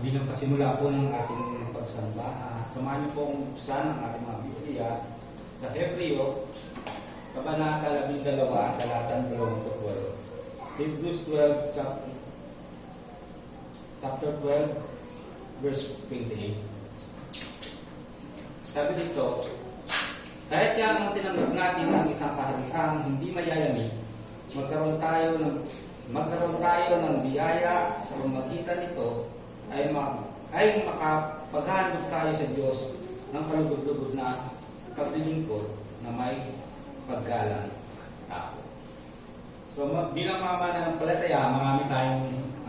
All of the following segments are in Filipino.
Bilang pasimula po ng ating pagsamba, samahan niyo pong buksan ang ating mga Biblia sa Hebreo, Kabanata 12, Talatang 12. Hebrews 12, chapter 12, verse 28. Sabi dito, kahit yan ang tinanggap natin ang isang kahariang hindi mayayanig, magkaroon tayo ng biyaya sa pamagitan nito ay makapaghandog tayo sa Diyos ng kalugod-lugod na paglilingkod na may paggalang tao. So bilang mga mananampalataya,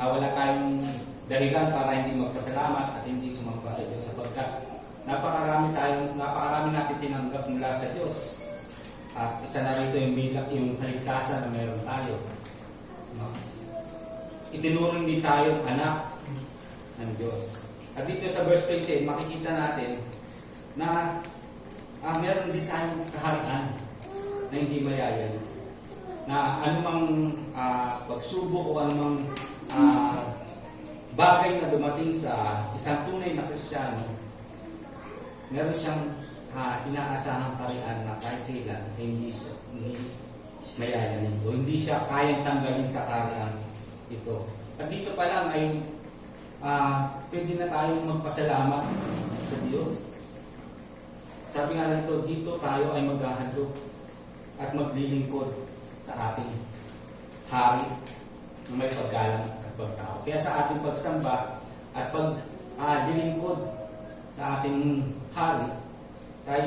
wala tayong dahilan para hindi magpasalamat at hindi sumamba sa Diyos sapagkat napakarami natin tinanggap mula sa Diyos. At isa na rito yung kaligtasan na meron tayo. No? Itinuring din tayong anak ng Diyos. At dito sa verse 28, makikita natin na meron din tayong kaharian na hindi mayayan. Na anumang pagsubok o anumang bagay na dumating sa isang tunay na Kristiyano, meron siyang inaasahang kaharian na kahit kailan hindi mayayan ito. Hindi siya kayang tanggalin sa kaharian ito. At dito pa lang ay pwede na tayong magpasalamat sa Diyos. Sabi nga nito, dito tayo ay maghahandog at maglilingkod sa ating hari na may paggalang at pagtao. Kaya sa ating pagsamba at paglilingkod sa ating hari, tayo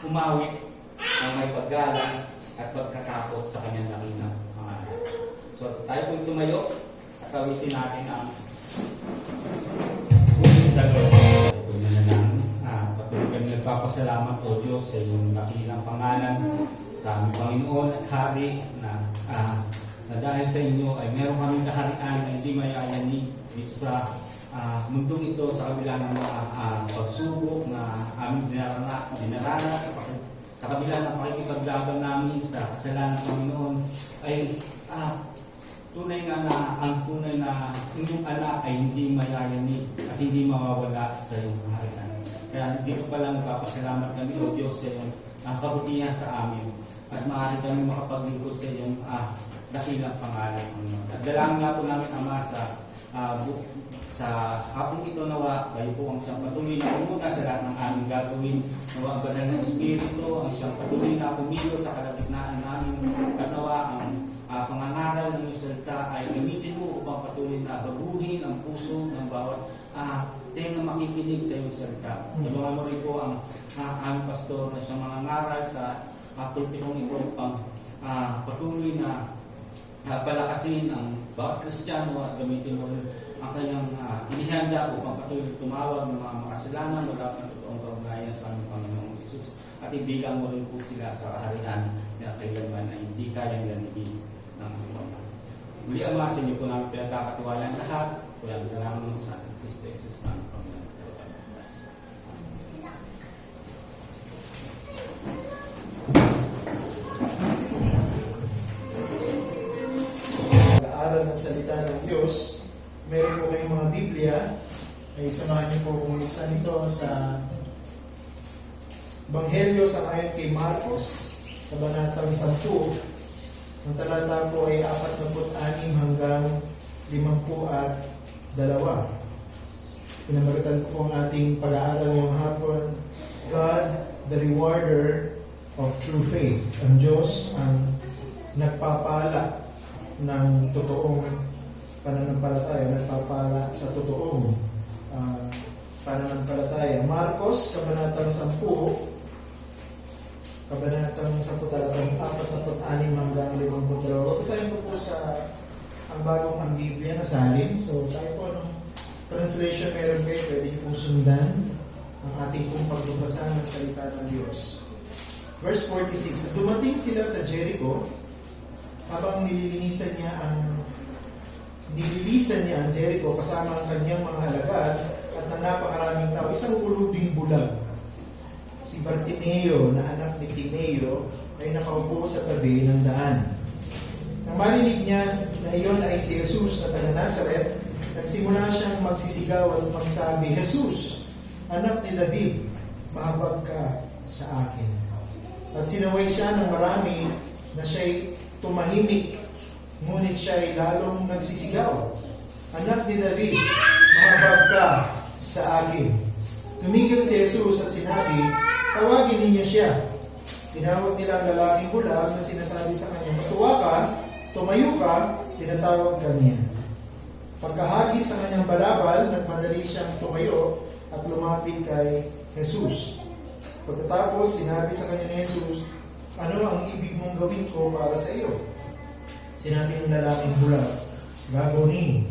umawit ng may paggalang at pagkatakot sa kanyang dakilang pangalan. So tayo po tumayo at awitin natin ang ito na lang. Patuloy kami nagpapasalamat o Diyos sa iyong dakilang pangalan sa aming Panginoon at Hari na dahil sa inyo ay meron kaming kaharian na hindi mayayanig dito sa mundong ito sa kabila ng mga pagsubok na aming dinaranas sa kabila ng pakikipaglaban namin sa kasalanan ng Panginoon ay tunay nga na ang tunay na inyong anak ay hindi mayayanig at hindi mawawala sa iyong kaharian. Kaya dito pa lang nagpapasalamat kami o Diyos sa iyong kabutihan sa amin at maaari kami makapaglingkod sa iyong dakilang pangalan. At dalangin nga po namin, Ama, sa hapong ito nawa, kayo po ang siyang patuloy na umuna sa lahat ng aming gagawin. Nawa ang banal ng Espiritu, ang siyang patuloy na kumilos sa kalagitnaan namin. At nawa ang pangangaral ng iyong salita ay gamitin mo upang patuloy na baguhin ang puso ng bawat tenga makikinig sa iyong salita. Tulungan mo rin po ang aming pastor na siyang mangangaral sa pulpitong ito upang patuloy na palakasin ang bawat Kristiyano at gamitin mo rin ang kanyang inihanda upang patuloy tumawag ng mga makasalanan wala ng totoong kaugnayan sa aming Panginoong Isus at ibilang mo rin po sila sa kaharian na kailanman na hindi kayang lanigin ng Panginoon. Muli Ama, sa inyo po namin pinagkakatiwalaan lahat. Kaya salamat sa Kristo Jesus ng Panginoon. Pag-aaral ng salita ng Diyos, meron po kayong mga Biblia, ay samahan niyo po bumuksan ito sa Ebanghelyo sa ayon kay Marcos, Kabanatang 10. Ang talata po ay 46 hanggang 52. Pinamagatan ko po ang ating pag-aaral ngayong hapon, God, the rewarder of true faith. Ang Diyos ang nagpapala ng totoong pananampalataya, nagpapala sa totoong pananampalataya. Marcos, Kabanatang 10, Kabanatang 10, talatang 46 hanggang 52. Isahin ko po sa ang bagong ang Biblia na salin. So tayo po anong translation meron kayo, pwede niyo pong sundan ang ating pong pagbabasa ng salita ng Diyos. Verse 46, dumating sila sa Jericho habang nililisan niya ang Jericho kasama ang kanyang mga alagad at ng napakaraming tao, isang ulubing bulag. Si Bartimeo na anak ni Timeo ay nakaupo sa tabi ng daan. Nang marinig niya na iyon ay si Jesus na taga Nazaret, nagsimula siyang magsisigaw at magsabi, Jesus, anak ni David, mahabag ka sa akin. At sinaway siya ng marami na siya'y tumahimik, ngunit siya'y lalong nagsisigaw, anak ni David, mahabag ka sa akin. Tumigil si Jesus at sinabi, tawagin ninyo siya. Tinawag nila ang lalaking bulag na sinasabi sa kanya, matuwa ka, tumayo ka, tinatawag ka niya. Pagkahagis sa kanyang balabal, nagmadali siyang tumayo at lumapit kay Jesus. Pagkatapos, sinabi sa kanya ni Jesus, ano ang ibig mong gawin ko para sa iyo? Sinabi ng lalaking bulag, gagawin,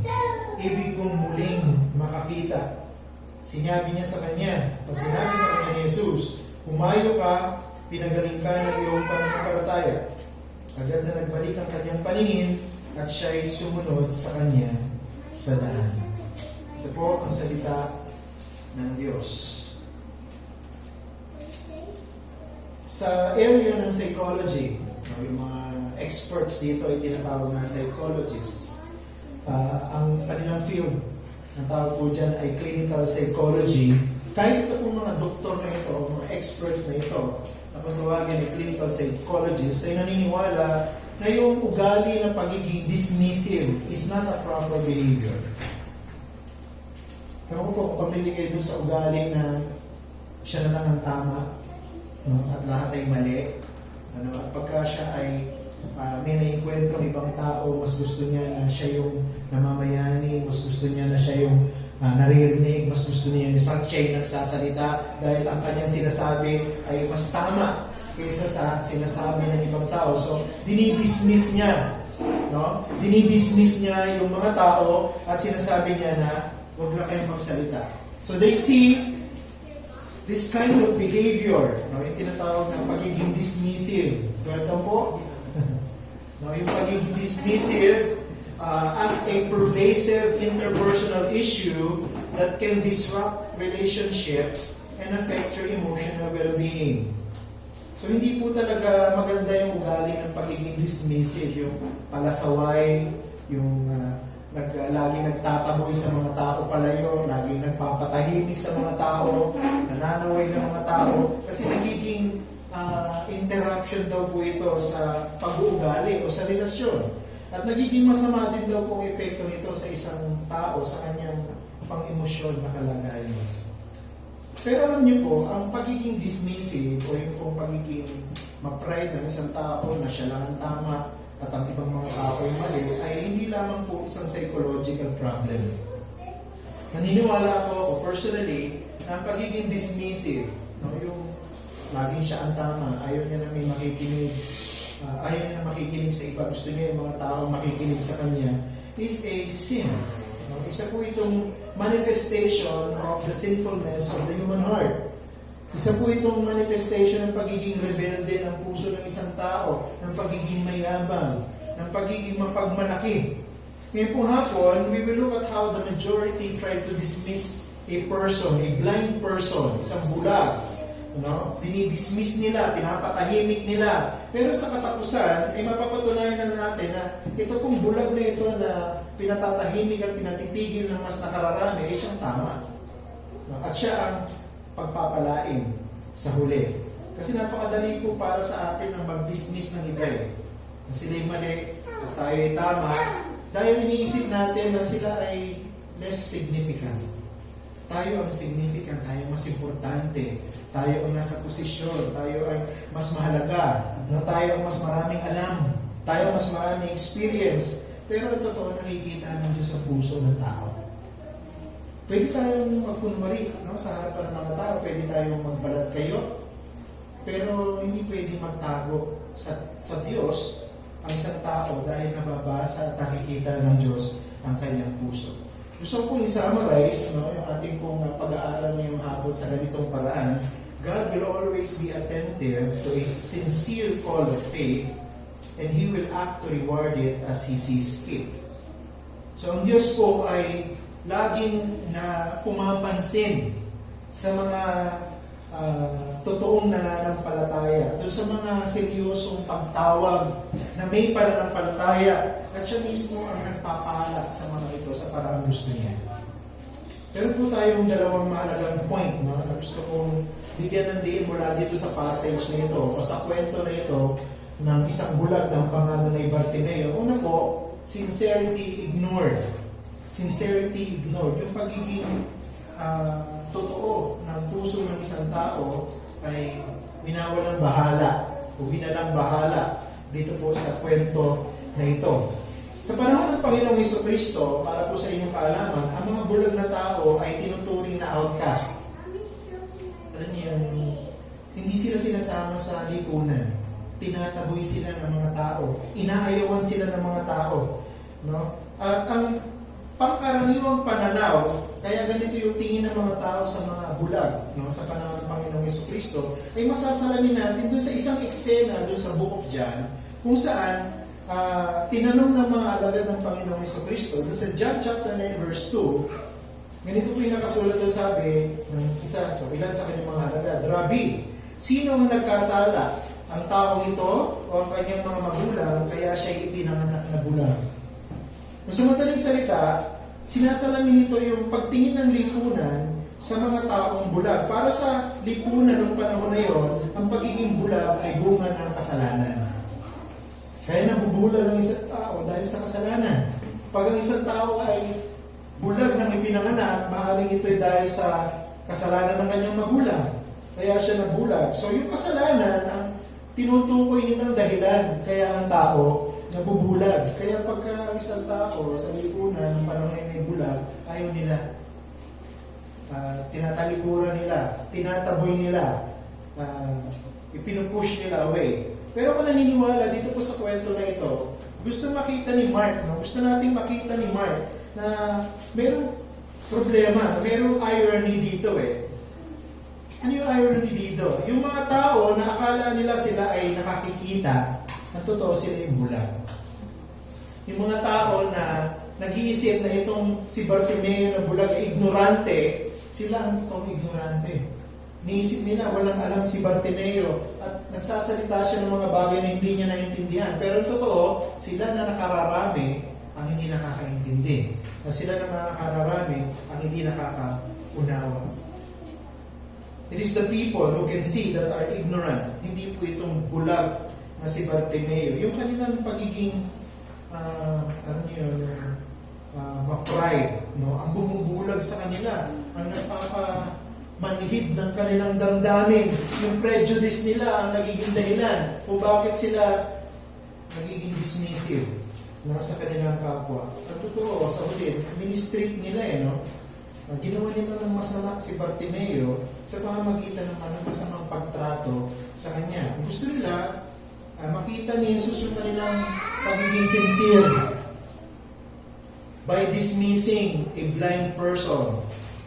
ibig kong muling makakita. Sinabi niya sa kanya, pag sinabi sa kanya ni Jesus, humayo ka, pinagaling ka ng iyong pananampalataya. Agad na nagbalik ang kanyang paningin at siya'y sumunod sa kanya sa daan. Ito po ang salita ng Diyos. Sa area ng psychology, yung mga experts dito ay tinatawag na psychologists. Ang kanilang field, ang tawag po dyan ay clinical psychology. Kahit ito pong mga doktor na ito, mga experts na ito, na patawagin ay clinical psychologists, ay naniniwala na yung ugali ng pagiging dismissive is not a proper behavior. Kaya po kung pamili kayo dun sa ugali na siya na lang ang tama, no? At lahat ay mali. At pagka siya ay may naikwentong ibang tao, mas gusto niya na siya yung namamayani, mas gusto niya na siya yung naririnig, mas gusto niya yung siya yung nagsasalita dahil ang kanyang sinasabi ay mas tama kaysa sa sinasabi ng ibang tao. So, dinidismiss niya. No? Dinidismiss niya yung mga tao at sinasabi niya na huwag na kayong magsalita. So, they see this kind of behavior, no? Yung tinatawag na pagiging dismissive. Welcome po. No, yung pagiging dismissive as a pervasive interpersonal issue that can disrupt relationships and affect your emotional well-being. So hindi po talaga maganda yung ugali ng pagiging dismissive, yung palasaway, yung laging nagtataboy sa mga tao palayo, laging nagpapatahimik sa mga tao, nananaway ng mga tao, kasi nagiging interruption daw po ito sa pag-uugali o sa relasyon. At nagiging masama din daw po ang epekto nito sa isang tao, sa kanyang pang-emosyon na kalagayan. Pero alam niyo po, ang pagiging dismissive o yung pong pagiging ma-pride ng isang tao na siya lang ang tama at ang ibang mga tao ay mali, ay hindi lamang po isang psychological problem. Naniniwala ako personally na ang pagiging dismissive, no, yung laging siya ang tama, ayaw niya na may makikinig, ayaw niya na makikinig sa iba, gusto niya yung mga tao makikinig sa kanya, is a sin. No? Isa po itong manifestation of the sinfulness of the human heart. Isa po itong manifestation ng pagiging rebelde ng puso ng isang tao, ng pagiging mayabang, ng pagiging mapagmalaki. Ngayon po hapon, we will look at how the majority try to dismiss a person, a blind person, isang bulag. No? Dinidismiss nila, pinapatahimik nila. Pero sa katapusan, ay mapapatunayan na natin na ito pong bulag na ito na pinatatahimik at pinatitigil ng mas nakararami, ay siyang tama. No? At siya ang pagpapalain sa huli. Kasi napakadali po para sa atin ang mag-dismiss ng iba eh. Na sila ay mali, at tayo ay tama, dahil iniisip natin na sila ay less significant. Tayo ang significant, tayo mas importante, tayo ang nasa posisyon, tayo ay mas mahalaga, tayo ang mas maraming alam, tayo ang mas maraming experience. Pero ang totoo, nakikita ng Diyos sa puso ng tao. Pwede tayong magkunwari, no? Sa harapan ng mga tao, pwede tayong magbalat kayo, pero hindi pwede magtago sa Diyos ang isang tao dahil nababasa at nakikita ng Diyos ang kanyang puso. Gusto ko pong i-summarize, no, yung ating pong pag-aaral ngayong hapon sa ganitong paraan. God will always be attentive to a sincere call of faith, and He will act to reward it as He sees fit. So ang Diyos po ay laging na pumapansin sa mga totoong nananampalataya, doon sa mga seryosong pagtawag na may pananampalataya, at siya mismo ang nagpapala sa mga ito sa paraang gusto niya. Pero po tayong dalawang mahalagang point, no, na gusto kong bigyan ng diin mula dito sa passage na ito o sa kwento na ito ng isang bulag ng pangalan ni Bartimeo. Una po, sincerity ignored. Sincerity ignored. Yung pagiging totoo ng puso ng isang tao ay binawalang bahala o binalang bahala dito po sa kwento na ito. Sa panahon ng Panginoong Jesucristo, para po sa inyong kaalaman, ang mga bulag na tao ay tinuturing na outcast. Alam niyo yun, hindi sila sinasama sa lipunan. Tinataboy sila ng mga tao. Inaayawan sila ng mga tao. No? At ang pangkaraniwang pananaw, kaya ganito yung tingin ng mga tao sa mga bulag, no, sa panahon ng Panginoong Jesucristo, ay masasalamin natin doon sa isang eksena doon sa Book of John, kung saan tinanong ng mga alagad ng Panginoong Jesucristo, doon sa John chapter 9 verse 2, ganito po yung nakasulat doon, sabi ng isa, so ilan sa kanyang mga alagad, Rabbi, sino ang nagkasala? Ang taong ito o ang kanyang mga magulang, kaya siya ipinanganak na bulag? Sa madaling salita, sinasalamin nito yung pagtingin ng lipunan sa mga taong bulag. Para sa lipunan ng panahon na yon, ang pagiging bulag ay bunga ng kasalanan. Kaya nabubulag ang isang tao dahil sa kasalanan. Pag ang isang tao ay bulag ng ipinanganak, maaaring ito ay dahil sa kasalanan ng kanyang magulang. Kaya siya nabulag. So yung kasalanan ang tinutukoy nilang dahilan kaya ang tao nabubulag. Kaya pagka isang tao sa lipunan ng panahon ay bulag, ayaw nila. Tinatalikuran nila, tinataboy nila, ipinupush nila away. Pero kung naniniwala dito po sa kwento na ito, gusto makita ni Mark, no? Gusto nating makita ni Mark na mayroong problema, mayroong irony dito eh. Ano yung irony dito? Yung mga tao na akala nila sila ay nakakikita, ang totoo sila yung bulag. Yung mga tao na nag-iisip na itong si Bartimeo na bulag ay ignorante, sila ang totoong ignorante. Niisip nila, walang alam si Bartimeo at nagsasalita siya ng mga bagay na hindi niya naiintindihan. Pero totoo, sila na nakararami ang hindi nakakaintindi. At sila na nakararami ang hindi nakakaunawa. It is the people who can see that are ignorant. Hindi po itong bulag na si Bartimeo. Yung kanilang pagiging ma-pride, no? Ang bumubulag sa kanila, ang nagpapamanhid ng kanilang damdamin, yung prejudice nila ang nagiging dahilan kung bakit sila nagiging dismissive, no, sa kanilang kapwa. At totoo, sa huli, ministrate nila no? Ginawa nila ng masama si Bartimeo sa pamamagitan ng masamang pagtrato sa kanya. Gusto nila makita ni Jesus yung kanilang pagiging sincere by dismissing a blind person.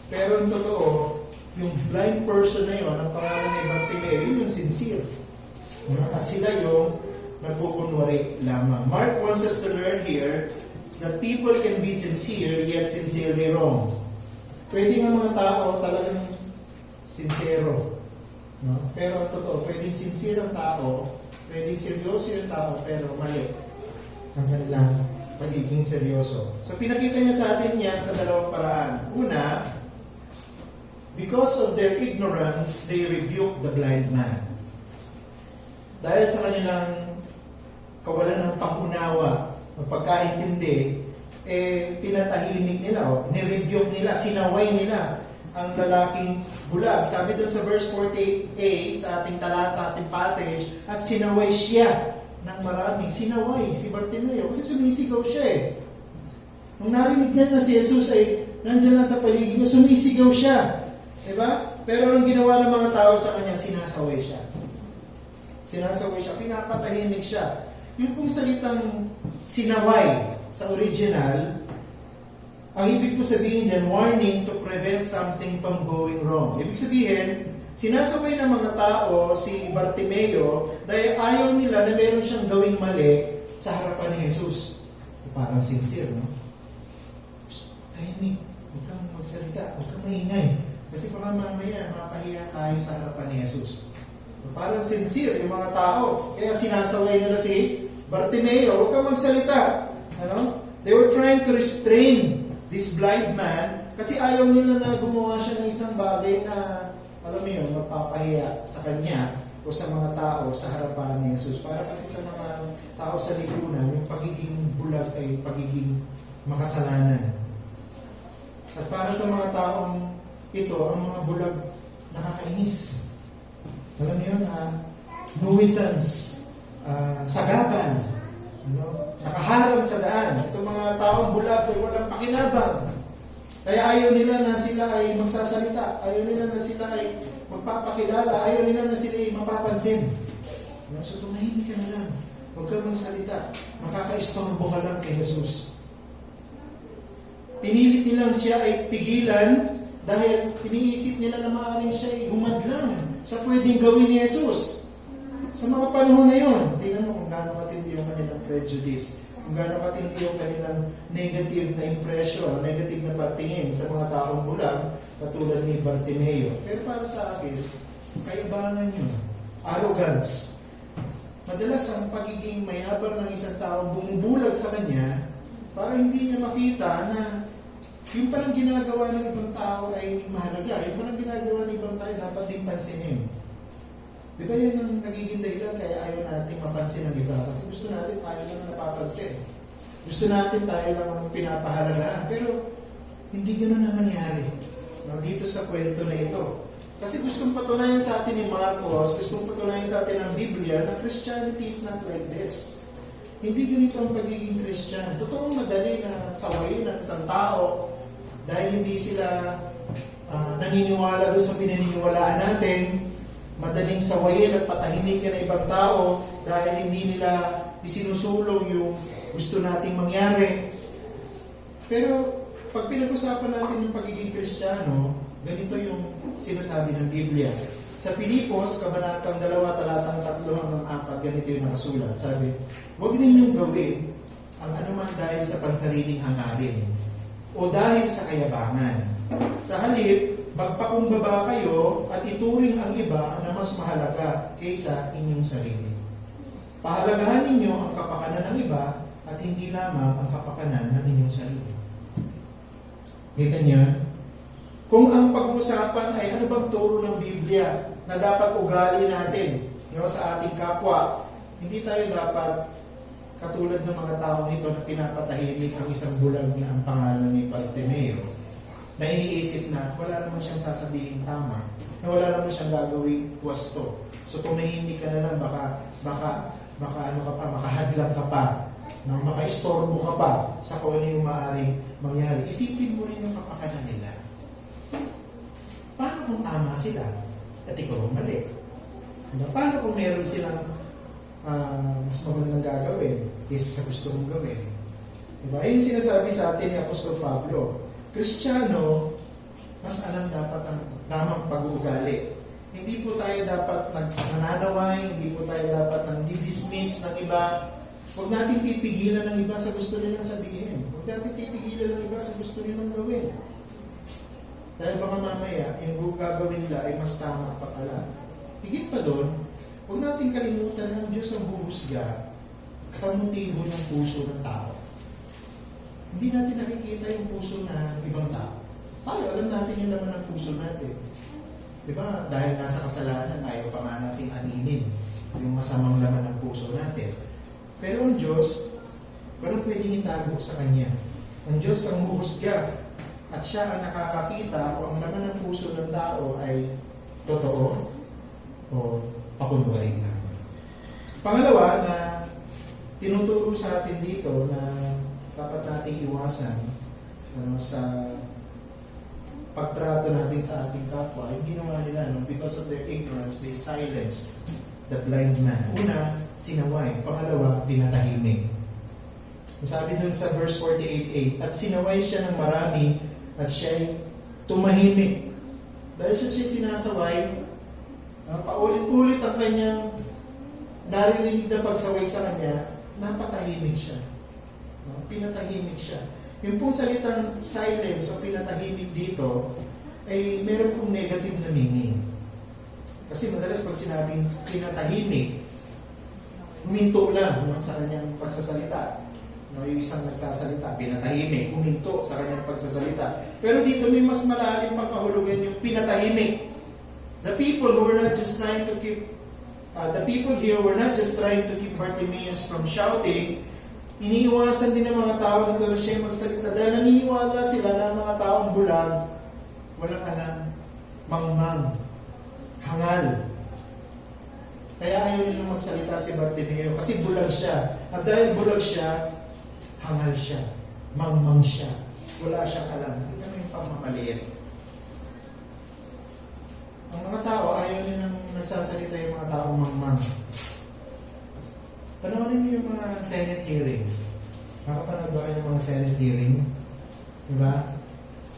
Pero yung totoo, yung blind person na yun, ang pangalan ni Bartimeo, yun yung sincere. At sila yung nagpupunwari lamang. Mark wants us to learn here that people can be sincere yet sincerely wrong. Pwede nga mga tao talagang sincero. No? Pero ang totoo, pwedeng sincere ang tao, pwedeng seryoso yung tao, pero mali ang kanilang pagiging seryoso. So pinakita niya sa atin yan sa dalawang paraan. Una, because of their ignorance, they rebuke the blind man. Dahil sa kanilang kawalan ng pangunawa, ng pagkaintindi, pinatahimik nila, nirebuke nila, sinaway nila ang lalaking bulag. Sabi doon sa verse 48a sa ating talata, sa ating passage, at sinaway siya ng maraming. Sinaway si Bartimeo kasi sumisigaw siya eh. Nung narinig niya na si Jesus ay nandiyan lang sa paligid niya, sumisigaw siya. Diba? Pero anong ginawa ng mga tao sa kanya? Sinasaway siya. Sinasaway siya, pinapatahimik siya. Yung kung salitang sinaway sa original, ang ibig po sabihin niyan, warning to prevent something from going wrong. Ibig sabihin, sinasaway ng mga tao si Bartimeo dahil ayaw nila na meron siyang gawing mali sa harapan ni Jesus. Parang sincere, no? Tahimik, huwag kang magsalita, huwag kang maingay. Kasi baka mamaya makapahiya tayo sa harapan ni Jesus. Parang sincere yung mga tao. Kaya sinasaway nila si Bartimeo, huwag kang magsalita. Ano? They were trying to restrain this blind man kasi ayaw nila na gumawa siya ng isang bagay na, alam mo yun, magpapahiya sa kanya o sa mga tao sa harapan ni Jesus. Para kasi sa mga tao sa lipunan, yung pagiging bulag ay pagiging makasalanan. At para sa mga taong ito, ang mga bulag nakakainis. Alam niyo na nuisance, sagaban, nakaharap sa daan. Itong mga taong bulag ay walang pakinabang. Kaya ayaw nila na sila ay magsasalita. Ayaw nila na sila ay magpapakilala. Ayaw nila na sila ay mapapansin. So tumahimik ka na lang. Huwag kang magsalita. Makaka-istorbo ka lang kay Jesus. Pinilit nilang siya ay pigilan dahil iniisip nila na maaaring siya ay humadlang sa pwedeng gawin ni Jesus. Sa mga panahon na yun, tingnan mo kung gaano katindi yung kanilang prejudice, kung gaano katindi yung kanilang negative na impression, negative na patingin sa mga taong bulag, katulad ni Bartimeo. Pero para sa akin, kaibangan yun. Arrogance. Madalas ang pagiging mayabang ng isang taong bumubulag sa kanya para hindi niya makita na yung parang ginagawa ng ibang tao ay mahalaga. Yung parang ginagawa ng ibang tao dapat din pansinin. Di ba yan ang nagiging dahilan kaya ayaw natin mapansin ang iba? Kasi gusto natin tayo lang napapansin. Gusto natin tayo lang pinapahalagaan. Pero hindi ganoon ang nangyari dito sa kwento na ito. Kasi gustong patunayan sa atin ni Marcos, gustong patunayan sa atin ng Biblia na Christianity is not like this. Hindi ganito ang pagiging Christian. Totoong madali na sawayin ng isang tao dahil hindi sila naniniwala doon sa pinaniniwalaan natin. Madaling sawayin at patahimikin ng ibang tao dahil hindi nila isinusulong yung gusto nating mangyari. Pero pag pinag-usapan natin yung pagiging Kristiyano, ganito yung sinasabi ng Biblia. Sa Pilipos, Kabanatang 2, talatang 3 hanggang 4, ganito yung nakasulat. Sabi, huwag ninyong gawin ang anuman dahil sa pansariling hangarin o dahil sa kayabangan. Sa halip, magpakumbaba kayo at ituring ang iba na mas mahalaga kaysa inyong sarili. Pahalagahan ninyo ang kapakanan ng iba at hindi lamang ang kapakanan ng inyong sarili. Kita niyo? Kung ang pag-uusapan ay ano bang turo ng Biblia na dapat ugali natin sa ating kapwa, hindi tayo dapat katulad ng mga tao nito na pinapatahimik ang isang bulag na ang pangalan ni Bartimeo, na iniisip na wala naman siyang sasabihin tama, na wala naman siyang gagawing wasto. So tumahimik ka na lang, baka ano ka pa, makahadlang ka pa, makaistorbo ka pa sa kung ano yung maaaring mangyari. Isipin mo rin yung kapakanan nila. Paano kung tama sila at ikaw ang mali? Paano kung meron silang mas magandang gagawin kaysa sa gusto mong gawin? Diba? Yung sinasabi sa atin ni Apostol Pablo, Kristiyano, mas alam dapat ang tamang pag-uugali. Hindi po tayo dapat nananaway, hindi po tayo dapat nang-dismiss ng iba. Huwag natin pipigilan ng iba sa gusto nilang sabihin. Huwag natin pipigilan ng iba sa gusto nilang gawin. Dahil baka mamaya, yung gagawin nila ay mas tama pa pala. Higit pa doon, huwag natin kalimutan na ang Diyos ang huhusga sa motibo ng puso ng tao. Hindi natin nakikita yung puso ng ibang tao. Tayo, alam natin yung laman ng puso natin. Di ba? Dahil nasa kasalanan, ayaw pa nga natin aminin yung masamang laman ng puso natin. Pero ang Diyos, walang pwedeng itago sa Kanya. Ang Diyos ang huhusga at siya ang nakakakita kung ang laman ng puso ng tao ay totoo o pakunwaring lang. Pangalawa na tinuturo sa atin dito na dapat nating iwasan sa pagtrato natin sa ating kapwa. Yung ginawa nila, because of their ignorance, they silenced the blind man. Una, sinaway. Pangalawa, tinatahimik. Sabi dun sa verse 48:8, at sinaway siya ng marami at siya'y tumahimik. Dahil siya sinasaway, paulit-ulit ang kanyang naririnig na pagsaway sa kanya, napatahimik siya. Pinatahimik siya. Yung pong salitang silence o pinatahimik dito ay meron pong negative na meaning. Kasi madalas pag sinabing pinatahimik, huminto lang sa kanyang pagsasalita. No, yung isang nagsasalita, pinatahimik, huminto sa kanyang pagsasalita. Pero dito may mas malalim pang kahulugan yung pinatahimik. The people who were not just trying to keep, the people here were not just trying to keep Bartimaeus from shouting. Iniiwasan din ng mga tao na doon siya magsalita dahil naniniwala sila na ang mga taong bulag, walang alam, mangmang, hangal. Kaya ayaw nilang magsalita si Bartimeo kasi bulag siya. At dahil bulag siya, hangal siya, mangmang siya, wala siyang alam. Hindi kami yung pamamaliit. Ang mga tao, ayaw nilang nagsasalita yung mga taong mangmang. Panoorin niyo yung mga Senate hearing. Nakapanood ba kayo ng mga Senate hearing? Diba?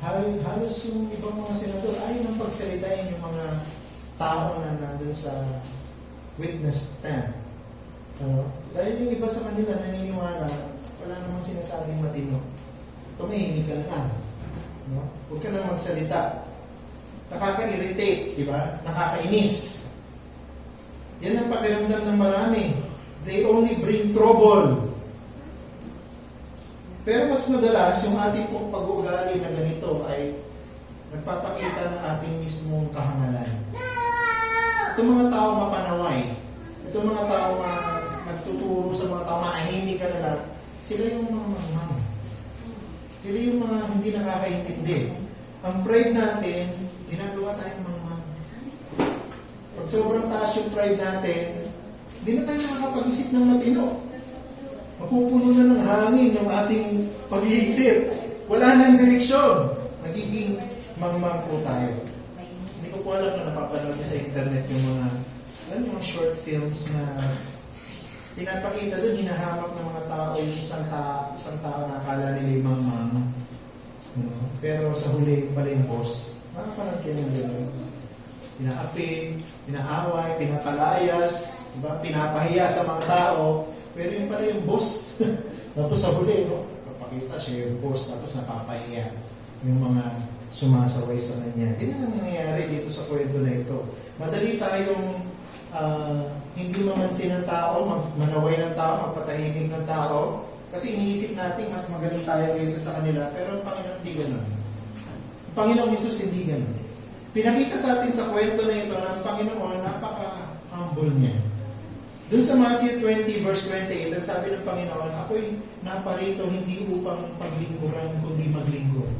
Halos yung ibang mga senador ayaw nang pagsalitain yung mga tao na nandun sa witness stand. Dahil yung iba sa kanila naniniwala, wala namang sinasabing matino. Tumahimik ka na lang. No? Huwag ka na magsalita. Nakaka-irritate, di ba? Nakakainis. Yan ang pakiramdam ng marami. They only bring trouble. Pero mas madalas, yung ating pong pag-uugali na ganito ay nagpapakita ng ating mismong kahangalan. Itong mga tao mapanaway, itong mga tao nagtuturo sa mga tao, maahimik ka na lang, sila yung mga mangmang. Sila yung mga hindi nakakaintindi. Ang pride natin, ginagawa tayong mangmang. Pag sobrang taas yung pride natin, hindi na tayo nakakapag-isip ng matino. Mapupuno na ng hangin yung ating pag-iisip. Wala nang direksyon. Nagiging mangmang po tayo. Hindi ko po alam na napapanood niyo sa internet yung mga short films na pinapakita doon, hinahamak ng mga tao yung isang tao na akala nila yung mangmang. Pero sa huli pala yung boss. Nakapanood kayo ng gano'n. Pinaapi, pinaaway, pinapalayas, diba? Pinapahiya sa mga tao, pero yung pala yung boss. Tapos sa huli, no? Papakita siya yung boss, tapos napapahiya yung mga sumasaway sa kanya. Yan ang nangyayari dito sa kwento na ito. Madali tayong hindi mamansin ng tao, manaway ng tao, magpatahimik ng tao, kasi iniisip natin mas magaling tayo kaysa sa kanila, pero ang Panginoon hindi ganun. Ang Panginoong Hesus hindi ganun. Pinakita sa atin sa kwento na ito ng Panginoon, napaka-humble niya. Doon sa Matthew 20 verse 28, ang sabi ng Panginoon, ako'y naparito hindi upang paglingkuran, kundi maglingkod.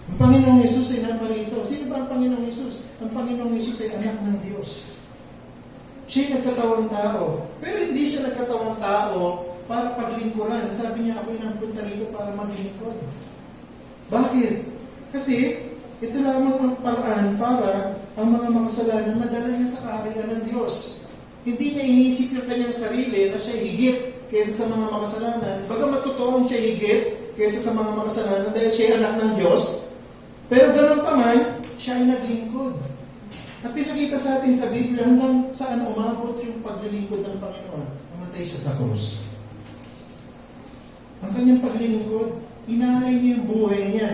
Ang Panginoong Hesus ay naparito. Sino ba ang Panginoong Hesus? Ang Panginoong Hesus ay anak ng Diyos. Siya'y nagkatawang tao. Pero hindi siya nagkatawang tao para paglingkuran. Sabi niya, ako'y nagpunta rito para maglingkod. Bakit? Kasi, ito lamang ang paraan para ang mga makasalanan madala niya sa kaharian ng Diyos. Hindi niya iniisip yung kanyang sarili na siya higit kaysa sa mga makasalanan. Bagamat totoong siya higit kaysa sa mga makasalanan dahil siya anak ng Diyos. Pero ganoon pa man, siya ay naglingkod. At pinakita sa atin sa Biblia hanggang saan umabot yung paglilingkod ng Panginoon. Namatay siya sa krus. Ang kanyang paglilingkod, inalay niya yung buhay niya.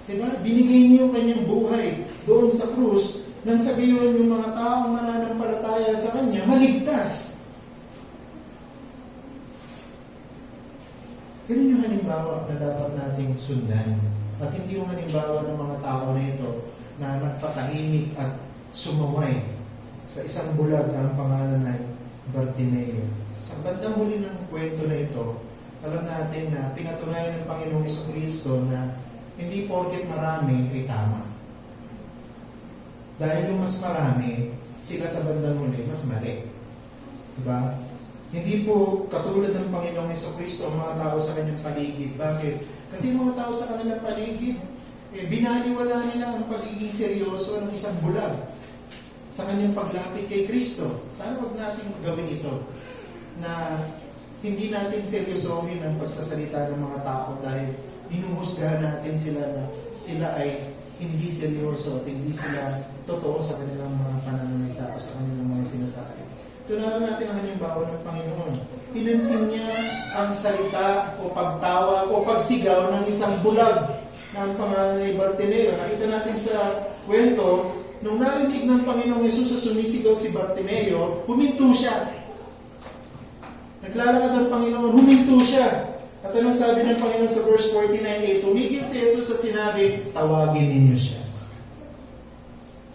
Diba? Binigay niya yung kanyang buhay doon sa krus nang sa gayon yung mga taong mananampalataya sa kanya maligtas. Ganun yung halimbawa na dapat nating sundan. At hindi yung halimbawa ng mga tao na ito na nagpatahimik at sumaway sa isang bulag na ang pangalan ay Bartimeo. Sa bandang huli ng kwento na ito, alam natin na pinatunayan ng Panginoong Jesucristo na hindi porket marami ay tama. Dahil yung mas marami, sila sa bandang huli, mas mali. Diba? Hindi po katulad ng Panginoong Jesucristo ang mga tao sa kanyang paligid. Bakit? Kasi mga tao sa kanilang paligid, binaliwala nila ang pagiging seryoso ng isang bulag sa kanyang paglapit kay Kristo. Sana wag natin gawin ito na hindi natin seryosohin ang pagsasalita ng mga tao dahil hinuhusgahan natin sila na sila ay hindi seryoso at hindi sila totoo sa kanilang mga pananalita o sa kanilang mga sinasabi. Tunaran natin ang halimbawa ng Panginoon. Pinansin niya ang salita o pagtawa o pagsigaw ng isang bulag. na ang pangalan ni Bartimeo. Nakita natin sa kwento, nung narinig ng Panginoong Yesus sa sumisigaw si Bartimeo, huminto siya. Naglalakad ang Panginoon, huminto siya. At anong sabi ng Panginoon sa verse 49a, tumigil si Jesus at sinabi, tawagin ninyo siya.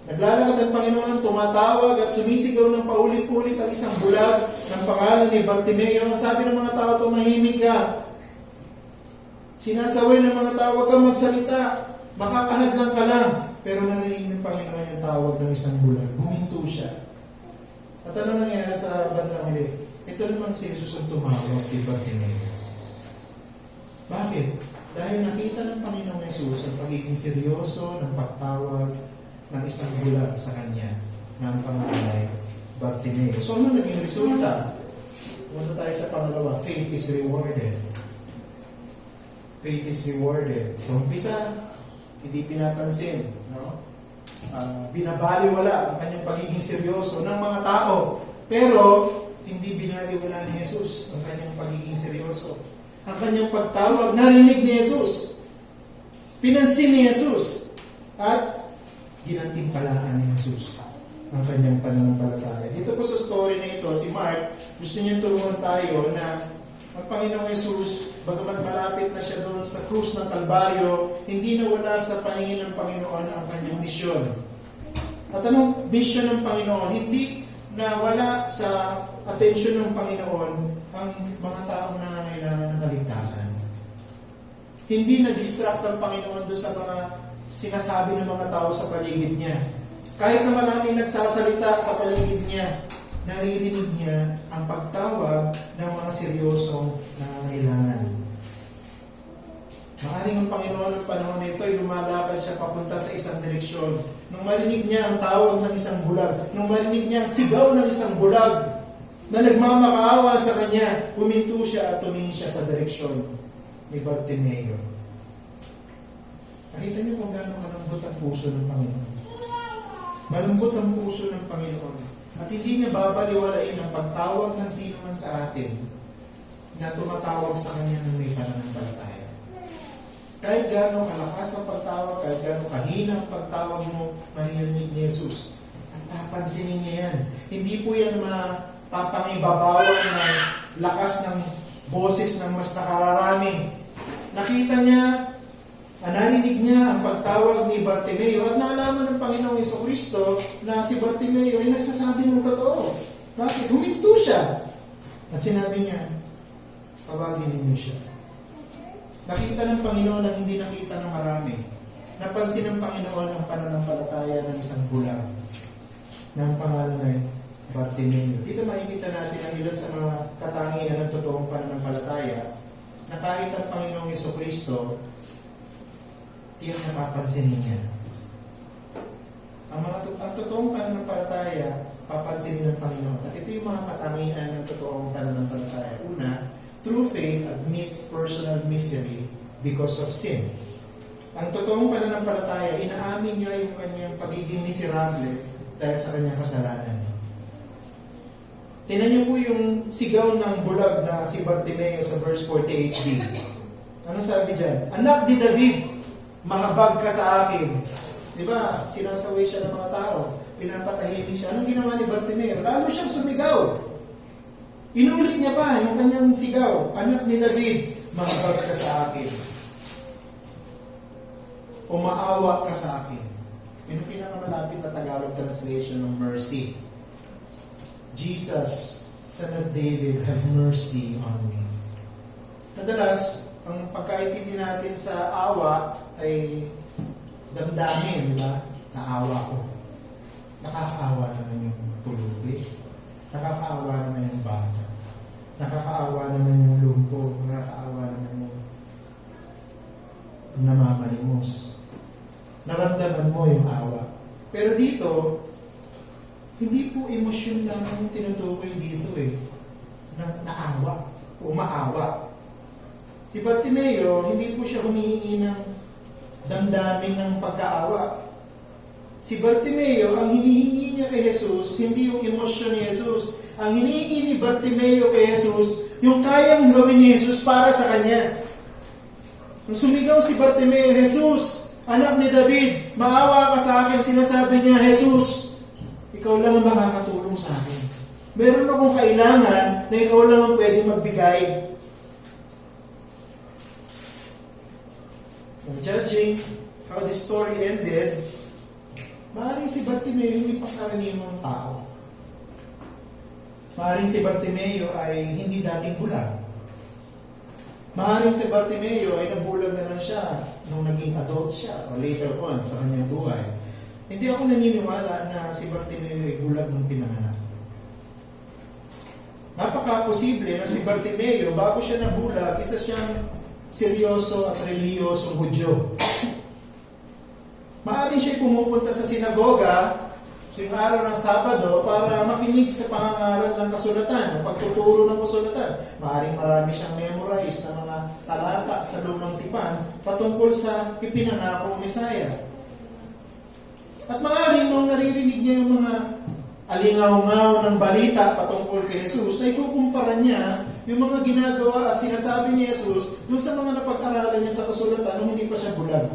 Naglalakad ang Panginoon, tumatawag at sumisigaw ng paulit-ulit ang isang bulag ng pangalan ni Bartimeo. Ang sabi ng mga tao, tumahimik ka. Sinasaway ng mga tao, huwag kang magsalita. Makakahadlang ka lang. Pero narinig ng Panginoon yung tawag ng isang bulag. Huminto siya. At ano nangyari sa bandang huli? Ito naman si Jesus ang tumawag kay Bartimeo. Bakit? Dahil nakita ng Panginoong Yesus ang pagiging seryoso ng pagtawag ng isang bulag sa kanya na ang pangalan ay Bartimeo. So ano naging resulta? Punta tayo sa pangalawa, faith is rewarded. Faith is rewarded. So umpisa, hindi pinapansin, no? Binabaliwala ang kanyang pagiging seryoso ng mga tao. Pero hindi binaliwala ni Jesus ang kanyang pagiging seryoso. Ang kanyang pagtawag, narinig ni Jesus. Pinansin ni Jesus. At ginantimpalaan ni Jesus ang kanyang pananampalataya. Dito po sa story na ito, si Mark, gusto niya turuan tayo na ang Panginoong Jesus, bagamat malapit na siya doon sa krus ng Kalbaryo, hindi nawala sa paningin ng Panginoon ang kanyang misyon. At anong misyon ng Panginoon? Hindi nawala sa atensyon ng Panginoon ang mga taong nangangailangan ng kaligtasan. Hindi na-distract ang Panginoon doon sa mga sinasabi ng mga tao sa paligid niya. Kahit na maraming nagsasalita sa paligid niya, naririnig niya ang pagtawag ng mga seryosong nangangailangan. Maaring ang Panginoon ng panahon nito ay lumalakad siya papunta sa isang direksyon. Nung marinig niya ang tawag ng isang bulag, nung marinig niya ang sigaw ng isang bulag na nagmamakaawa sa kanya, huminto siya at tumingin siya sa direksyon ni Bartimeo. Nakita niyo kung gaano kalambot ang puso ng Panginoon. Malambot ang puso ng Panginoon. At hindi niya babaliwalain ang pagtawag ng sino man sa atin na tumatawag sa kanya ng may pananampalataya. Kahit gaano kalakas ang pagtawag, kahit gaano kahina ang pagtawag mo, maririnig ni Jesus. At papansinin niya yan. Hindi po yan mapapangibabawan ng lakas ng boses ng mas nakararami. Nakita niya, narinig niya ang pagtawag ni Bartimeo at naalaman ng Panginoong Jesucristo na si Bartimeo ay nagsasabi ng totoo. Bakit? Huminto siya. At sinabi niya, tawagin ninyo siya. Nakita ng Panginoon ang hindi nakita ng marami. Napansin ng Panginoon ang pananampalataya ng isang bulag na ang pangalan ay Bartimeo. Dito makikita natin ang ilan sa mga katangian ng totoong pananampalataya na kahit ang Panginoong Jesucristo tiyak na papansinin niya. Ang totoong pananampalataya, papansinin ng Panginoon. At ito yung mga katangian ng totoong pananampalataya. Una, true faith admits personal misery because of sin. Ang totoong pananampalataya, inaamin niya yung kanyang pagiging miserable dahil sa kanyang kasalanan. Tingnan niyo po yung sigaw ng bulag na si Bartimeo sa verse 48b. Ano sabi dyan? Anak ni David, mahabag ka sa akin. Di ba? Sinasaway siya ng mga tao. Pinapatahimik siya. Anong ginawa ni Bartimeo? Lalo siyang sumigaw. Inulit niya pa yung kanyang sigaw. Anak ni David, mahabag ka sa akin. O maawa ka sa akin. Yun ang pinakamalapit na Tagalog translation ng mercy. Jesus, Son of David, have mercy on me. Madalas, ang pagkaintindi natin sa awa ay damdamin, di ba? Naawa ko. Nakakaawa naman yung pulubi. Nakakaawa naman yung bata. Nakakaawa naman yung lumpo. Nakakaawa naman yung namamalimos. Naramdaman mo yung awa. Pero dito, hindi po emosyon lang ang tinutukoy dito naawa o maawa. Si Bartimeo, hindi po siya humihingi ng damdamin ng pagkaawa. Si Bartimeo, ang hinihingi niya kay Jesus, hindi yung emosyon ni Jesus. Ang hinihingi ni Bartimeo kay Jesus, yung kayang gawin ni Jesus para sa kanya. Nung sumigaw si Bartimeo, Jesus, anak ni David, maawa ka sa akin. Sinasabi niya, Jesus, ikaw lang ang makakatulong sa akin. Meron akong kailangan na ikaw lang ang pwede magbigay. Judging how the story ended, maaaring si Bartimeo hindi pangkaraniwang tao. Maaaring si Bartimeo ay hindi dating bulag. Maaaring si Bartimeo ay nabulag na lang siya nung naging adult siya o later on sa kanyang buhay. Hindi ako naniniwala na si Bartimeo ay bulag nung pinanganak. Napaka-posible na si Bartimeo, bago siya nabulag, isa siyang seryoso at reliyosong Hudyo. Maaaring siya pumupunta sa sinagoga tuwing araw ng Sabado para makinig sa pangangaral ng kasulatan, o pagtuturo ng kasulatan. Maaaring marami siyang memorize na mga talata sa lumang tipan patungkol sa ipinangakong Mesaya. At maaaring nung naririnig niya yung mga alingaw-ngaw ng balita patungkol kay Jesus, na ikukumpara niya yung mga ginagawa at sinasabi ni Jesus dun sa mga napag-aralan niya sa kasulatan nung hindi pa siya bulag.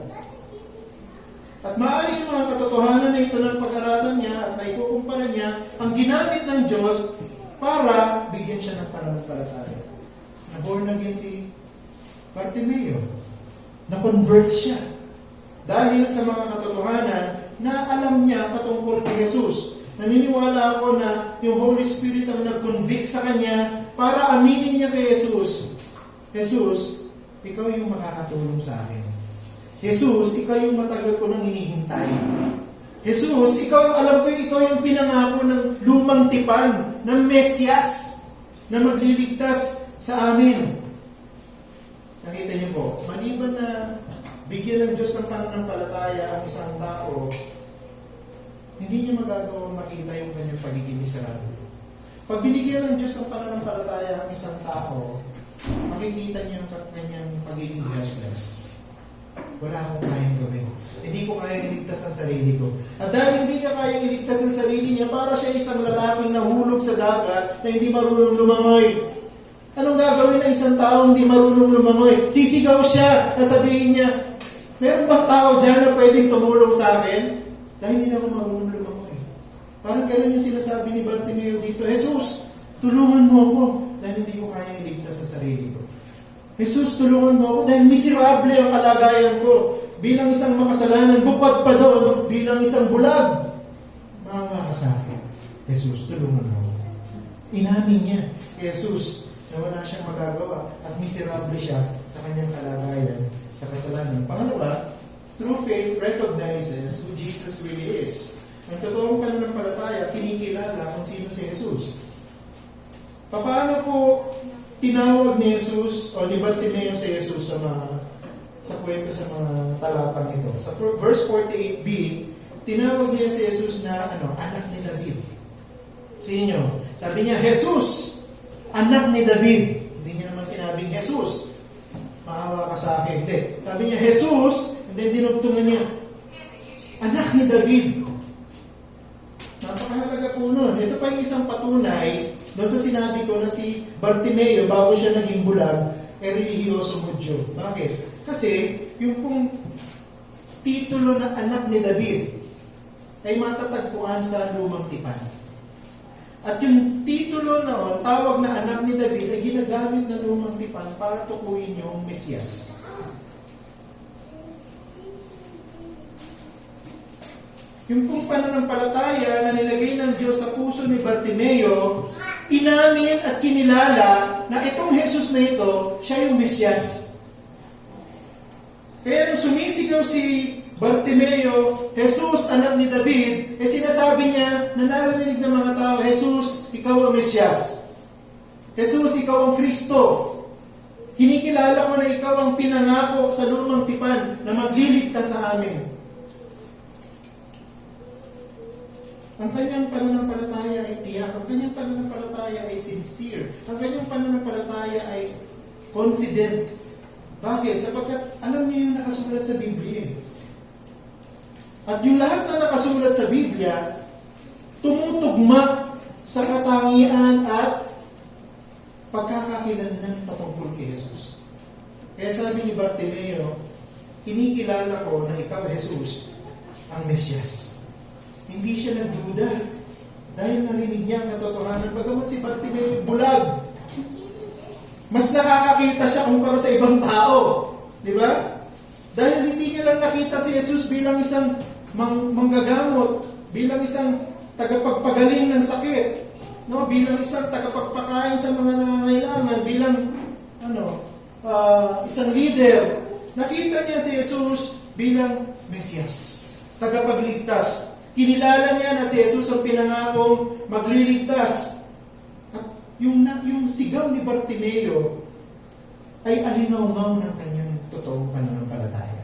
At maaaring yung mga katotohanan na ito ng pag-aralan niya at naikukumpara niya ang ginamit ng Diyos para bigyan siya ng pananampalataya. Na-born again si Bartimeo. Na-convert siya. Dahil sa mga katotohanan na alam niya patungkol kay Jesus. Naniniwala ako na yung Holy Spirit ang nag-convict sa kanya para aminin niya kay Jesus. Jesus, ikaw yung makakatulong sa akin. Jesus, ikaw yung matagal ko nang hinihintay. Jesus, alam ko ikaw yung pinangako ng lumang tipan, ng Mesyas, na magliligtas sa amin. Nakita niyo po, maliban na bigyan ng Diyos ng pananampalataya ang isang tao, hindi niya magagawa makita yung kanyang pagiging miserable. Pag binigyan ng Diyos ng pananampalataya ang isang tao, makikita niya ang kanyang pagiging helpless. Wala akong kayang gawin. Hindi ko kayang iligtas ang sarili ko. At dahil hindi niya kayang iligtas ang sarili niya, para siya isang lalaking nahulog sa dagat na hindi marunong lumangoy. Anong gagawin ng isang tao hindi marunong lumangoy? Sisigaw siya, sasabihin niya, meron bang tao dyan na pwedeng tumulong sa akin? Dahil hindi ako marunong lumangoy. Parang gano'n yung sinasabi ni Bartimeo dito, Jesus, tulungan mo ako dahil hindi ko kayang iligtas ang sarili ko. Jesus, tulungan mo ako dahil miserable ang kalagayan ko. Bilang isang makasalanan, bukod pa doon, bilang isang bulag. Maawa ka sa akin. Jesus, tulungan mo ako. Inamin niya, Jesus, na wala siyang magagawa at miserable siya sa kanyang kalagayan, sa kasalanan. Pangalawa, true faith recognizes who Jesus really is. Ang totoong pananampalataya, kinikilala kung sino si Jesus. Paano po tinawag ni Jesus o ni Bartimeo si Jesus sa kwento sa mga talatang ito? Sa verse 48b, tinawag niya si Jesus na anak ni David. Tingnan niyo, sabi niya, Jesus, anak ni David. Hindi niya naman sinabing Jesus, maawa ka sa akin. Hindi. Sabi niya, Jesus, and then dinugtungan niya, anak ni David. Napakahalaga po nun. Ito pa yung isang patunay doon sa sinabi ko na si Bartimeo, bago siya naging bulag, ay relihiyosong Hudyo. Bakit? Kasi yung pong titulo na anak ni David ay matatagpuan sa lumang tipan. At yung titulo na tawag na anak ni David ay ginagamit ng lumang tipan para tukuyin yung Mesyas. Yung pong pananampalataya na nilagay ng Diyos sa puso ni Bartimeo, inamin at kinilala na itong Jesus na ito, siya yung Mesyas. Kaya nung sumisigaw si Bartimeo, Jesus, anak ni David, sinasabi niya na narinig ng mga tao, Jesus, ikaw ang Mesyas. Jesus, ikaw ang Kristo. Kinikilala ko na ikaw ang pinangako sa lumang tipan na magliligtas sa amin. Ang kanyang pananampalataya ay tiyak. Ang kanyang pananampalataya ay sincere. Ang kanyang pananampalataya ay confident. Bakit? Sapagkat alam niya yung nakasulat sa Biblia. At yung lahat na nakasulat sa Biblia, tumutugma sa katangian at pagkakakilanlan patungkol kay Jesus. Kaya sabi ni Bartimeo, kinikilala ko na ikaw, Jesus, ang Mesyas. Hindi siya nagduda dahil narinig niya ang katotohanan. Bagamat si Bartimeo bulag, mas nakakakita siya kumpara sa ibang tao. Di ba? Dahil hindi niya lang nakita si Jesus bilang isang manggagamot, bilang isang tagapagpagaling ng sakit, no? Bilang isang tagapagpakain sa mga nangangailangan, bilang isang leader. Nakita niya si Jesus bilang Mesyas, tagapagligtas. Kinilala niya na si Jesus ang pinangakong magliligtas. At yung sigaw ni Bartimeo ay alinaw-ngaw ng kanyang totoong pananampalataya.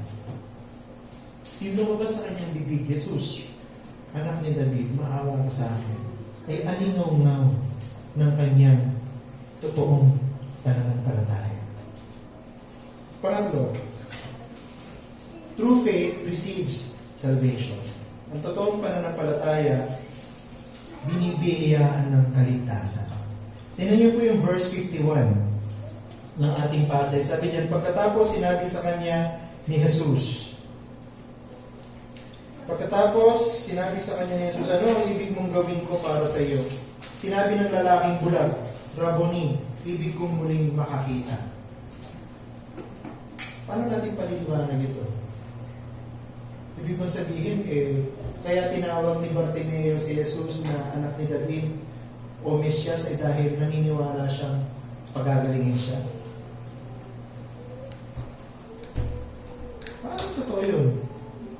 Yung lumabas sa kanyang bibig, Jesus, anak ni David, maawa ka sa akin, ay alinaw-ngaw ng kanyang totoong pananampalataya. Pangatlo, true faith receives salvation. Ang totoong pananampalataya, binibiyayaan ng kaligtasan. Tingnan niyo po yung verse 51 ng ating passage. Sabi niyan, pagkatapos sinabi sa kanya ni Jesus. Pagkatapos sinabi sa kanya ni Jesus, ano ang ibig mong gawin ko para sa iyo? Sinabi ng lalaking bulag, Rabboni, ibig kong muling makakita. Paano natin paliliwanag ito? Ibig mong sabihin, kaya tinawag ni Bartimeo si Jesus na anak ni David o Mesyas ay dahil naniniwala siyang pagagalingin siya. Paano totoo yun?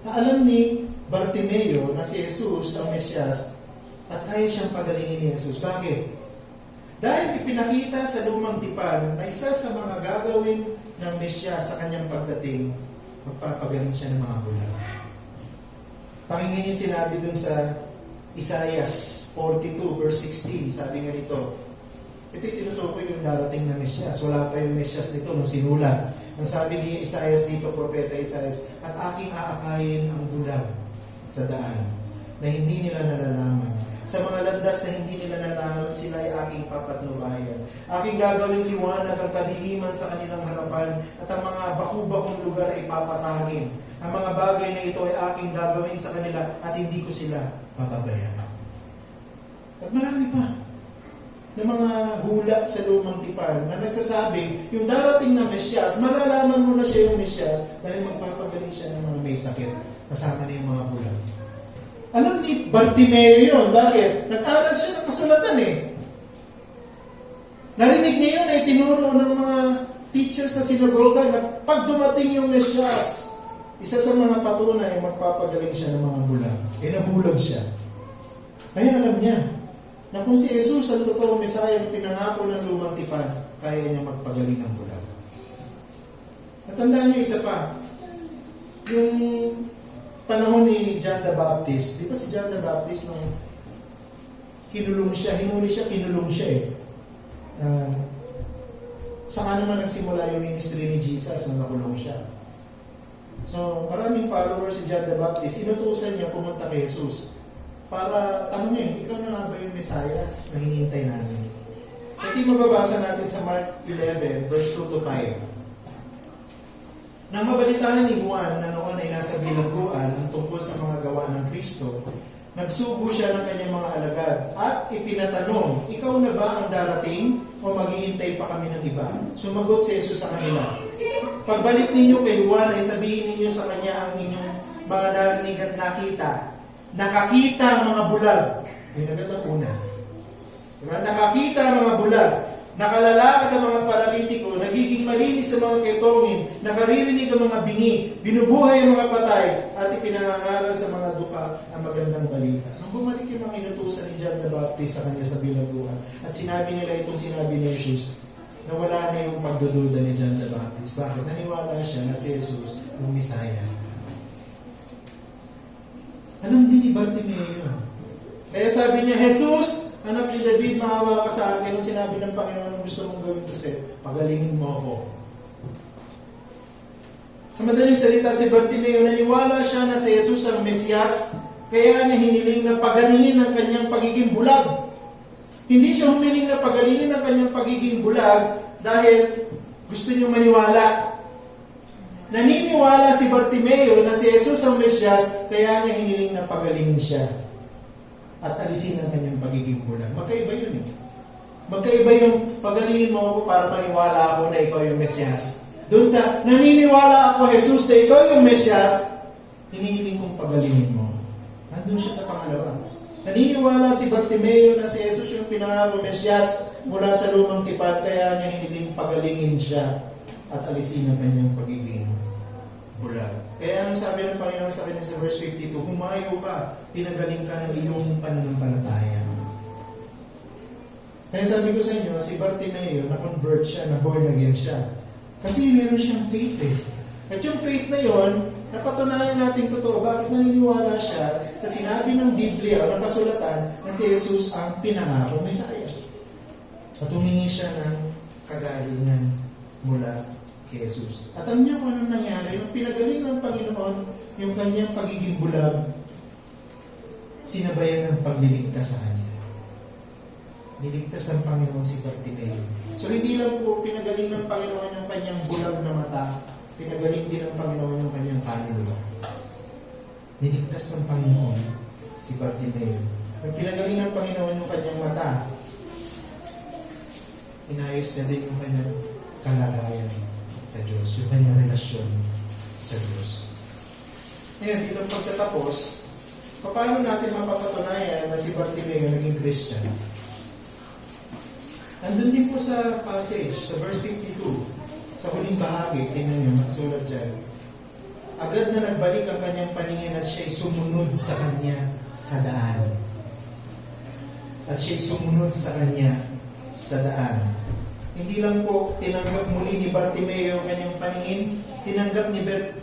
Alam ni Bartimeo na si Jesus ang Mesyas at kaya siyang pagalingin ni Jesus. Bakit? Dahil ipinakita sa lumang tipan na isa sa mga gagawin ng Mesyas sa kanyang pagdating, magpapagaling siya ng mga bulag. Pakinggan yung sinabi dun sa Isaiah 42 verse 16. Sabi nga nito, ito yung tinutukoy yung darating na Mesyas. Wala pa yung Mesyas nito nung sinulat. Ang sabi ni Isaiah dito, Propeta Isaiah, at aking aakayin ang bulag sa daan na hindi nila nalalaman. Sa mga landas na hindi nila nalalaman, sila ay aking papatnubayan. Aking gagawin liwanag ang kadiliman sa kanilang harapan at ang mga baku-bakong lugar ay papatangin. Ang mga bagay na ito ay aking gagawin sa kanila at hindi ko sila papabayaan. At marami pa na mga hula sa lumang tipan na nagsasabi, yung darating na Mesyas, malalaman mo na siya yung Mesyas dahil magpapagaling siya ng mga may sakit kasama na yung mga bulag. Alam ni Bartimeo yun. Bakit? Nag-aral siya ng kasulatan Narinig niya yun ay tinuro ng mga teachers sa sinagoga na pag dumating yung Mesyas, isa sa mga patunay, magpapagaling siya ng mga bulag. Nabulag siya. Kaya alam niya na kung si Jesus ang totoong Mesaya ang pinangako ng lumang tipan, kaya niya magpagaling ng bulag. Natandaan niyo isa pa, yung panahon ni John the Baptist. Di ba si John the Baptist nung hinuli siya saan naman nagsimula yung ministry ni Jesus nung nakulong siya. So, maraming followers si John the Baptist, inutusan niya pumunta kay Jesus para tanungin, ikaw na nga ba yung Messiah na hinihintay namin? Ito yung mababasa natin sa Mark 11, verse 2 to 5. Nang mabalitaan ni Juan na noon ay nasa bilangguan ang tungkol sa mga gawa ng Kristo, nagsugo siya ng kanyang mga alagad at ipinatanong, ikaw na ba ang darating o maghihintay pa kami ng iba? Sumagot si Jesus sa kanila, pagbalik ninyo kay Juan ay sabihin ninyo sa kanya ang inyong mga narinig at nakita. Nakakita ang mga bulag. Yung agad ang una. Diba? Nakakita ang mga bulag. Nakalalakad ang mga paralitiko, nagiging malinis sa mga ketongin, nakaririnig ang mga bingi, binubuhay ang mga patay, at ipinangangaral sa mga duka ang magandang balita. Nung bumalik yung mga inutusan ni John the Baptist sa kanya sa bilangguan, at sinabi nila itong sinabi ni Jesus, na wala na yung pagdududa ni John the Baptist. Bakit? Naniwala siya na si Jesus yung Messiah. Alam din ni Bartimeo yun. Kaya sabi niya, Jesus, anak ni David, maawa ka sa akin. Nung sinabi ng Panginoon, ang gusto mong gawin kasi, pagalingin mo ako. Sa madaling salita, si Bartimeo, naniwala siya na si Jesus ang Mesiyas, kaya niya hiniling na pagalingin ang kanyang pagiging bulag. Hindi siya humiling na pagalingin ang kanyang pagiging bulag dahil gusto niyo maniwala. naniniwala si Bartimeo na si Jesus ang Mesyas, kaya niya hiniling na pagalingin siya at alisin ang kanyang pagiging bulag. Magkaiba yun eh. Magkaiba yung pagalingin mo ako para maniwala ako na ikaw yung Mesyas. Doon sa naniniwala ako, Jesus, na ikaw yung Mesyas, hinihiling kong pagalingin mo. Nandun siya sa pangalawa. Naniniwala si Bartimeo na si Jesus yung pinangako Mesyas mula sa lumang tipan, kaya niya hiniling pagalingin siya at alisin ang kanyang pagiging bulag. Kaya anong sabi ng Panginoon sa kanya sa verse 52, humayo ka, pinagaling ka ng iyong pananampalataya. Kaya sabi ko sa inyo, si Bartimeo, na-convert siya, na-born again siya. Kasi meron siyang faith eh. At yung faith na yon, napatunayan natin totoo. Bakit naniniwala siya sa sinabi ng Biblia o ng kasulatan na si Jesus ang pinangako Mesaya? At humingi siya ng kagalingan mula kay Jesus. At alam niya kung anong nangyari. Nung pinagaling ng Panginoon yung kanyang pagiging bulag, sinabayan ng pagliligtas sa kanya. Niligtas ng Panginoon si Bartimeo. So hindi lang po pinagaling ng Panginoon yung kanyang bulag na mata, pinagaling din ng Panginoon yung kanyang kaluluwa. Niligtas ng Panginoon si Bartimeo. Nung pinagaling ng Panginoon yung kanyang mata, inayos niya din yung kanyang kalagayan sa Diyos, yung kanyang relasyon sa Diyos. Ngayon, bilang pagtatapos, paano natin mapapatunayan na si Bartimeo naging Christian? Andun din po sa passage, sa verse 52, sa huling bahagi, tingnan nyo, nakasulat dyan. Agad na nagbalik ang kanyang paningin at siya'y sumunod sa kanya sa daan. At siya'y sumunod sa kanya sa daan. Hindi lang po tinanggap muli ni Bartimeo ang kanyang paningin, tinanggap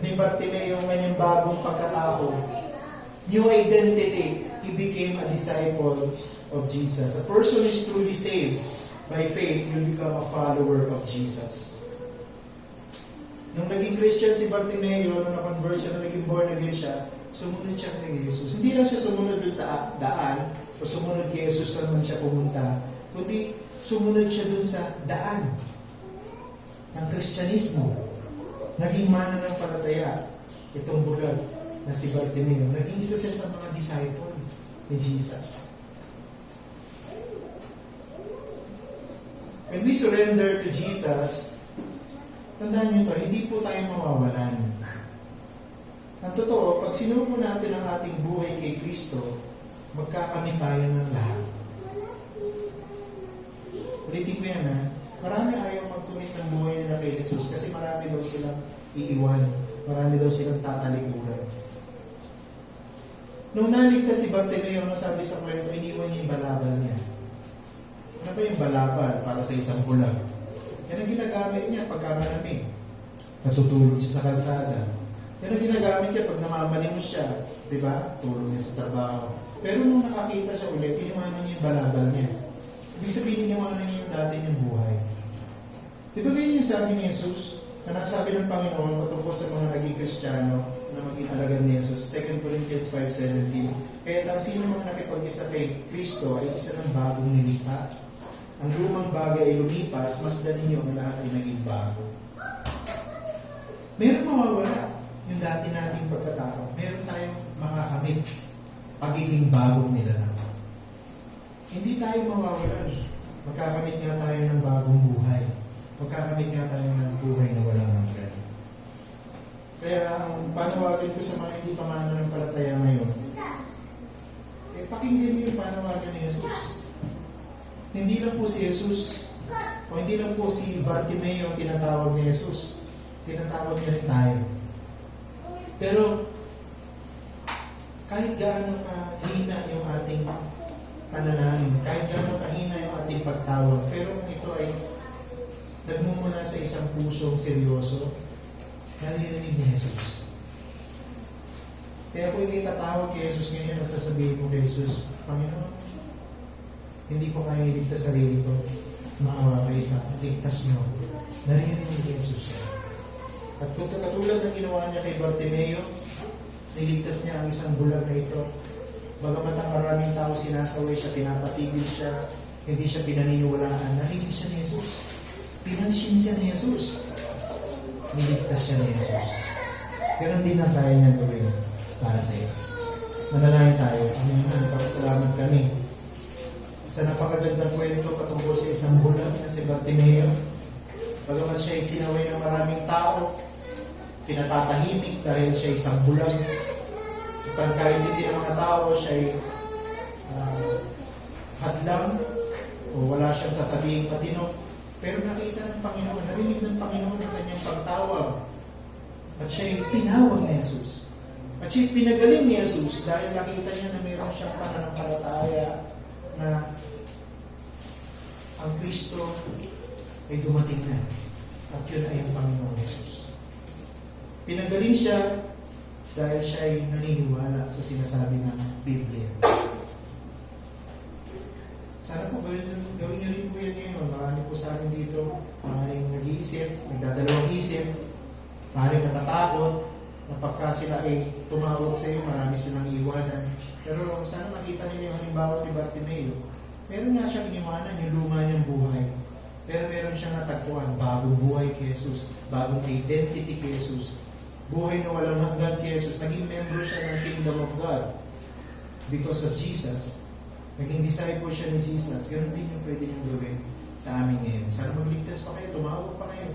ni Bartimeo ang kanyang bagong pagkatao. New identity, he became a disciple of Jesus. A person is truly saved by faith, will become a follower of Jesus. Nung naging Christian si Bartimeo, nung na-convert siya, nung naging born again siya, sumunod siya kay Jesus. Hindi lang siya sumunod dun sa daan, o sumunod kay Jesus saan man siya pumunta, kundi sumunod siya dun sa daan ng Kristyanismo. Naging mananampalataya itong bulag na si Bartimeo. Naging isa siya sa mga disciple ni Jesus. When we surrender to Jesus, tandaan nyo ito, hindi po tayo mawawalan. Ang totoo, pag sinuko natin ang ating buhay kay Kristo, magkakamit tayo ng lahat. Ulitin ko yan ha, marami ayaw mag-commit ng buhay nila kay Jesus kasi marami daw silang iiwan, marami daw silang tatalikuran. Nung naligtas si Bartimeo, sabi sa kwento, iniwan niya yung balabal niya. Ano ba yung balabal para sa isang bulag? Yan ang ginagamit niya pagka malamig. Natutulog siya sa kalsada. Yan ang ginagamit niya pag namamalimos siya. Diba? Tulog niya sa trabaho. Pero nung nakakita siya ulit, tiniwanan niya yung balabal niya. Ibig sabihin, tiniwanan niya yung dati niyang buhay. Diba ganyan yung sabi ni Jesus? Na nasabi ng Panginoon patungkol sa mga naging Kristiyano na maging alagad ni Jesus, 2 Corinthians 5:17. Kaya lang sino mga nakipag-isa kay Kristo ay isa ng bagong nilipa. Ang lumang bagay ay lumipas, masdan ninyo ang lahat ay naging bago. Meron mawawala yung dati nating pagkatao. Meron tayong makakamit pagiging bagong nilalang. Hindi tayo mawawala. Magkakamit nga tayo ng bagong buhay. Magkakamit nga tayo ng buhay na walang hanggan. Kaya ang panawagan ko sa mga hindi pa mananampalataya ngayon, pakinggan niyo yung panawagan ni Jesus. Hindi lang po si Jesus, o hindi lang po si Bartimeo ang tinatawag ni Jesus. Tinatawag niya rin tayo. Pero, kahit gaano kahina yung ating panalangin, kahit gaano kahina yung ating pagtawag, pero kung ito ay nagmumula sa isang pusong seryoso, naririnig ni Jesus. Kaya kung ikay tatawag kay Jesus ngayon, magsasabihin mo kay Jesus, Panginoon, hindi ko kaya iligtas sarili ko. Maawa kayo sa akin. Ligtas niyo. Naririnig ni Jesus siya. At katulad ng ginawa niya kay Bartimeo, niligtas niya ang isang bulag na ito. Bagamat ang maraming tao sinasaway siya, pinapatigil siya, hindi siya pinaniniwalaan, narinig siya ni Jesus. Pinansin siya ni Jesus. niligtas siya ni Jesus. Ganon din ang kaya niya gawin para sa iyo. Manalangin tayo. Panginoon, pagkasalamat kami sa napakagandang kwento patungkol sa isang bulag na si Bartimeo. Pagkaman siya ay sinaway ng maraming tao, pinatatahimik dahil siya ay isang bulag. Pagkaintindi ng mga tao, siya ay hadlang o wala siyang sasabihing matino. Pero nakita ng Panginoon, narinig ng Panginoon ang kanyang pagtawag. At siya ay tinawag ni Jesus. At siya ay pinagaling ni Jesus dahil nakita niya na mayroon siyang pananampalataya na ang Kristo ay dumating na. At yun ay ang Panginoon Jesus. Pinagaling siya dahil siya ay naniniwala sa sinasabi ng Biblia. Sana po gawin niyo rin po yan ngayon. Marami po sa akin dito, maraming nag-iisip, nagdadalawang isip, maraming natatakot, na pagka sila ay tumawag sa iyo, marami silang iiwanan. Pero sana makita niyo yung halimbawa ni Bartimeo. Meron nga siyang iniwanan yung luma niyang buhay. Pero meron siyang natagpuan, bagong buhay kay Jesus, bagong identity kay Jesus. Buhay na walang hanggan kay Jesus. Naging member siya ng Kingdom of God because of Jesus. Naging disciple siya ni Jesus. Ganun din yung pwede niyong gawin sa amin ngayon. Sana magligtas pa kayo, tumawag pa kayo.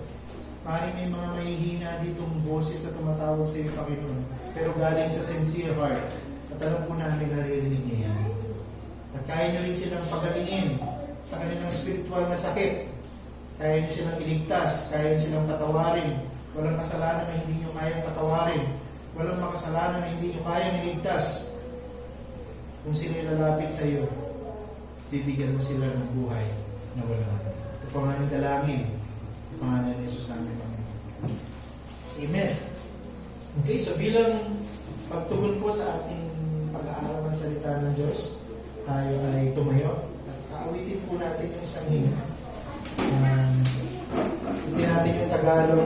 Maring may mga mahihina ditong boses na tumatawag sa iyo, Panginoon. Pero galing sa sincere heart. At alam po namin naririnig niya yan. At kaya niyo rin silang pagalingin sa kanilang spiritual na sakit. Kaya niyo silang iligtas. Kaya niyo silang tatawarin. Walang kasalanan na hindi niyo kayang tatawarin. Walang makasalanan na hindi niyo kayang iligtas. Kung sila lalapit sa iyo, bibigyan mo sila ng buhay na walang hanggan. Ito po ang aming dalangin. Sa pangalan ni Jesus namin, Panginoon. Amen. Okay, so bilang pagtugon po sa ating pag-aaral ng salita ng Diyos, tayo ay tumayo. At kaawitin po natin yung isang hymn. Hindi natin yung Tagalog.